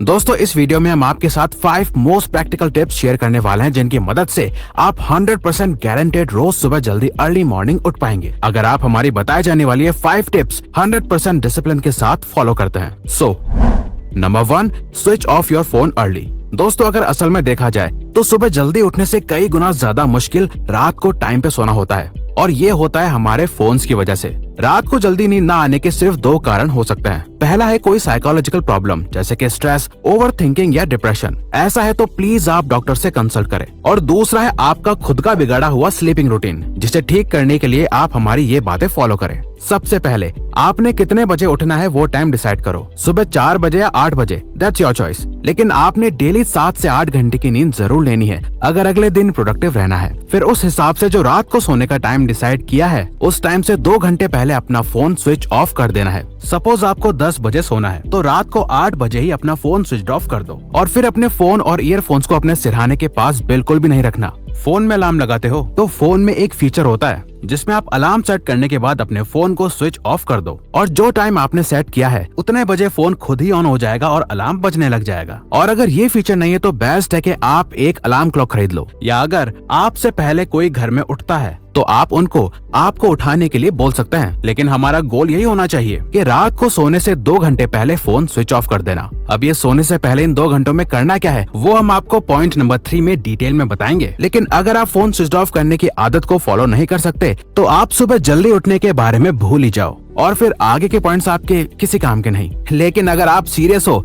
दोस्तों इस वीडियो में हम आपके साथ 5 मोस्ट प्रैक्टिकल टिप्स शेयर करने वाले हैं जिनकी मदद से आप 100% गारंटेड रोज सुबह जल्दी अर्ली मॉर्निंग उठ पाएंगे अगर आप हमारी बताई जाने वाली ये 5 टिप्स 100% डिसिप्लिन के साथ फॉलो करते हैं। So number 1, switch off your phone early. दोस्तों अगर असल में देखा जाए तो सुबह जल्दी उठने से कई गुना ज्यादा मुश्किल रात को टाइम पे सोना होता है और ये होता है हमारे फोन्स की वजह से। रात को जल्दी नींद ना आने के सिर्फ 2 कारण हो सकते हैं। पहला है कोई साइकोलॉजिकल प्रॉब्लम जैसे कि स्ट्रेस, ओवर थिंकिंग या डिप्रेशन। ऐसा है तो प्लीज आप डॉक्टर से कंसल्ट करें। और दूसरा है आपका खुद का बिगड़ा हुआ स्लीपिंग रूटीन जिसे ठीक करने के लिए आप हमारी ये बातें फॉलो करें। सबसे पहले आपने कितने बजे उठना है वो टाइम डिसाइड करो। सुबह 4 बजे या 8 बजे, दैट्स योर चॉइस। लेकिन आपने डेली 7 से 8 घंटे की नींद जरूर लेनी है अगर अगले दिन प्रोडक्टिव रहना है। फिर उस हिसाब से जो रात को सोने का टाइम डिसाइड किया है उस टाइम से 2 घंटे पहले अपना फोन स्विच ऑफ कर देना है। सपोज आपको 10 बजे सोना है तो रात को 8 बजे ही अपना फोन स्विच ऑफ कर दो। और फिर अपने फोन और ईयरफोन्स को अपने सिरहाने के पास बिल्कुल भी नहीं रखना। फोन में अलार्म लगाते हो तो फोन में एक फीचर होता है जिसमें आप अलार्म सेट करने के बाद अपने फोन को स्विच ऑफ कर दो और जो टाइम आपने सेट किया है उतने बजे फोन खुद ही ऑन हो जाएगा और अलार्म बजने लग जाएगा। और अगर ये फीचर नहीं है तो बेस्ट है कि आप एक अलार्म क्लॉक खरीद लो या अगर आपसे पहले कोई घर में उठता है तो आप उनको आपको उठाने के लिए बोल सकते हैं। लेकिन हमारा गोल यही होना चाहिए कि रात को सोने से 2 घंटे पहले फोन स्विच ऑफ कर देना। अब ये सोने से पहले इन 2 घंटों में करना क्या है वो हम आपको पॉइंट नंबर 3 में डिटेल में बताएंगे। लेकिन अगर आप फोन स्विच ऑफ करने की आदत को फॉलो नहीं कर सकते तो आप सुबह जल्दी उठने के बारे में भूल ही जाओ और फिर आगे के पॉइंट्स आपके किसी काम के नहीं। लेकिन अगर आप सीरियस हो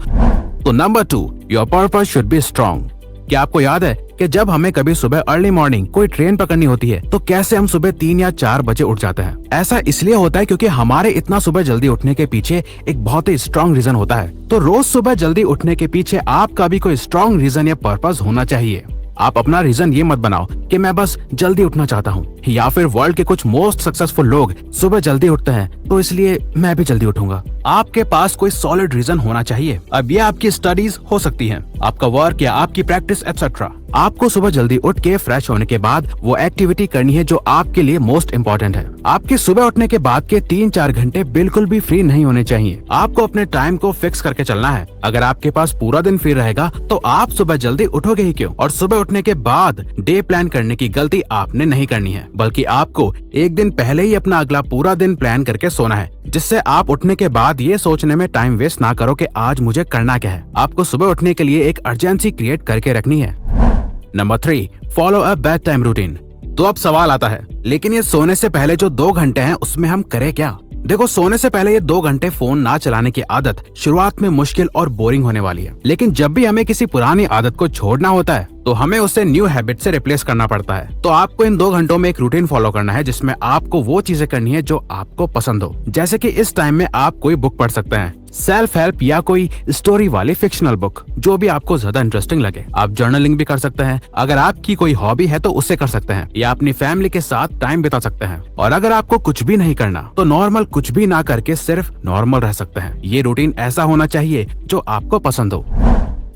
तो number 2, your purpose should be strong. क्या आपको याद है कि जब हमें कभी सुबह अर्ली मॉर्निंग कोई ट्रेन पकड़नी होती है तो कैसे हम सुबह 3 या 4 बजे उठ जाते हैं? ऐसा इसलिए होता है क्योंकि हमारे इतना सुबह जल्दी उठने के पीछे एक बहुत ही स्ट्रॉन्ग रीजन होता है। तो रोज सुबह जल्दी उठने के पीछे आपका भी कोई स्ट्रॉन्ग रीजन या पर्पस होना चाहिए। आप अपना रीजन ये मत बनाओ कि मैं बस जल्दी उठना चाहता हूँ या फिर वर्ल्ड के कुछ मोस्ट सक्सेसफुल लोग सुबह जल्दी उठते हैं तो इसलिए मैं भी जल्दी उठूंगा। आपके पास कोई सॉलिड रीजन होना चाहिए। अब ये आपकी स्टडीज हो सकती हैं, आपका वर्क या आपकी प्रैक्टिस एटसेट्रा। आपको सुबह जल्दी उठ के फ्रेश होने के बाद वो एक्टिविटी करनी है जो आपके लिए मोस्ट इम्पोर्टेंट है। आपके सुबह उठने के बाद के 3-4 घंटे बिल्कुल भी फ्री नहीं होने चाहिए। आपको अपने टाइम को फिक्स करके चलना है। अगर आपके पास पूरा दिन फ्री रहेगा तो आप सुबह जल्दी उठोगे ही क्यों? और सुबह उठने के बाद डे प्लान करने की गलती आपने नहीं करनी है बल्कि आपको एक दिन पहले ही अपना अगला पूरा दिन प्लान करके सोना है जिससे आप उठने के बाद ये सोचने में टाइम वेस्ट ना करो कि आज मुझे करना क्या है। आपको सुबह उठने के लिए एक अर्जेंसी क्रिएट करके रखनी है। Number 3, follow a bed time routine. तो अब सवाल आता है लेकिन ये सोने से पहले जो 2 घंटे हैं उसमें हम करें क्या? देखो सोने से पहले ये 2 घंटे फोन ना चलाने की आदत शुरुआत में मुश्किल और बोरिंग होने वाली है। लेकिन जब भी हमें किसी पुरानी आदत को छोड़ना होता है तो हमें उसे न्यू हैबिट से रिप्लेस करना पड़ता है। तो आपको इन 2 घंटों में एक रूटीन फॉलो करना है जिसमें आपको वो चीजें करनी है जो आपको पसंद हो। जैसे कि इस टाइम में आप कोई बुक पढ़ सकते हैं, सेल्फ हेल्प या कोई स्टोरी वाली फिक्शनल बुक, जो भी आपको ज्यादा इंटरेस्टिंग लगे। आप जर्नलिंग भी कर सकते हैं। अगर आपकी कोई हॉबी है तो उसे कर सकते हैं या अपनी फैमिली के साथ टाइम बिता सकते हैं। और अगर आपको कुछ भी नहीं करना तो नॉर्मल कुछ भी ना करके सिर्फ नॉर्मल रह सकते हैं। ये रूटीन ऐसा होना चाहिए जो आपको पसंद हो।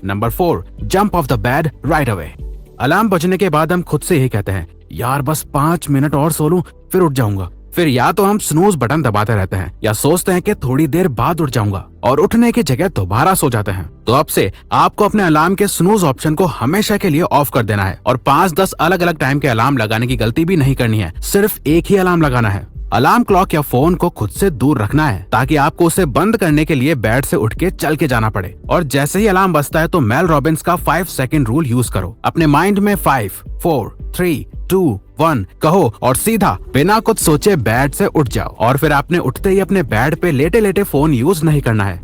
Number 4, jump of the bed right away. Alarm बजने के बाद हम खुद से यही कहते हैं यार बस 5 मिनट और सो लूं फिर उठ जाऊंगा। फिर या तो हम स्नूज बटन दबाते रहते हैं या सोचते हैं कि थोड़ी देर बाद उठ जाऊंगा और उठने की जगह दोबारा सो जाते हैं। तो अब से आपको अपने अलार्म के स्नूज ऑप्शन को हमेशा के लिए ऑफ कर देना है और 5-10 अलग अलग टाइम के अलार्म लगाने की गलती भी नहीं करनी है। सिर्फ एक ही अलार्म लगाना है। अलार्म क्लॉक या फोन को खुद से दूर रखना है ताकि आपको उसे बंद करने के लिए बेड से उठ के चल के जाना पड़े। और जैसे ही अलार्म बजता है तो मेल रॉबिन्स का 5 सेकंड रूल यूज करो। अपने माइंड में 5, 4, 3, 2, 1 कहो और सीधा बिना कुछ सोचे बेड से उठ जाओ। और फिर आपने उठते ही अपने बेड पे लेटे लेटे फोन यूज नहीं करना है।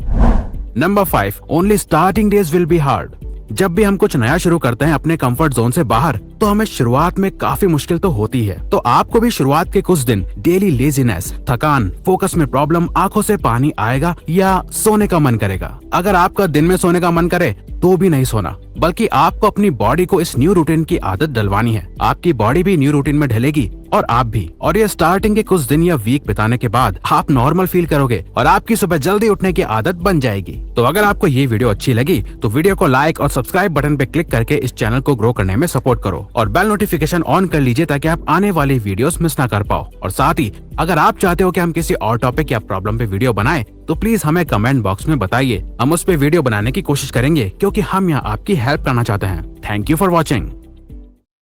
Number 5, only starting days will be hard. जब भी हम कुछ नया शुरू करते हैं अपने कंफर्ट जोन से बाहर तो हमें शुरुआत में काफी मुश्किल तो होती है। तो आपको भी शुरुआत के कुछ दिन डेली लेजीनेस, थकान, फोकस में प्रॉब्लम, आंखों से पानी आएगा या सोने का मन करेगा। अगर आपका दिन में सोने का मन करे तो भी नहीं सोना। बल्कि आपको अपनी बॉडी को इस न्यू रूटीन की आदत डलवानी है। आपकी बॉडी भी न्यू रूटीन में ढलेगी और आप भी। और ये स्टार्टिंग के कुछ दिन या वीक बिताने के बाद आप नॉर्मल फील करोगे और आपकी सुबह जल्दी उठने की आदत बन जाएगी। तो अगर आपको ये वीडियो अच्छी लगी तो वीडियो को लाइक और सब्सक्राइब बटन पे क्लिक करके इस चैनल को ग्रो करने में सपोर्ट करो और बेल नोटिफिकेशन ऑन कर लीजिए ताकि आप आने वाली वीडियोस मिस ना कर पाओ। और साथ ही अगर आप चाहते हो कि हम किसी और टॉपिक या प्रॉब्लम पे वीडियो बनाएं तो प्लीज हमें कमेंट बॉक्स में बताइए। हम उस पे वीडियो बनाने की कोशिश करेंगे क्योंकि हम यहाँ आपकी हेल्प करना चाहते हैं। Thank you for watching.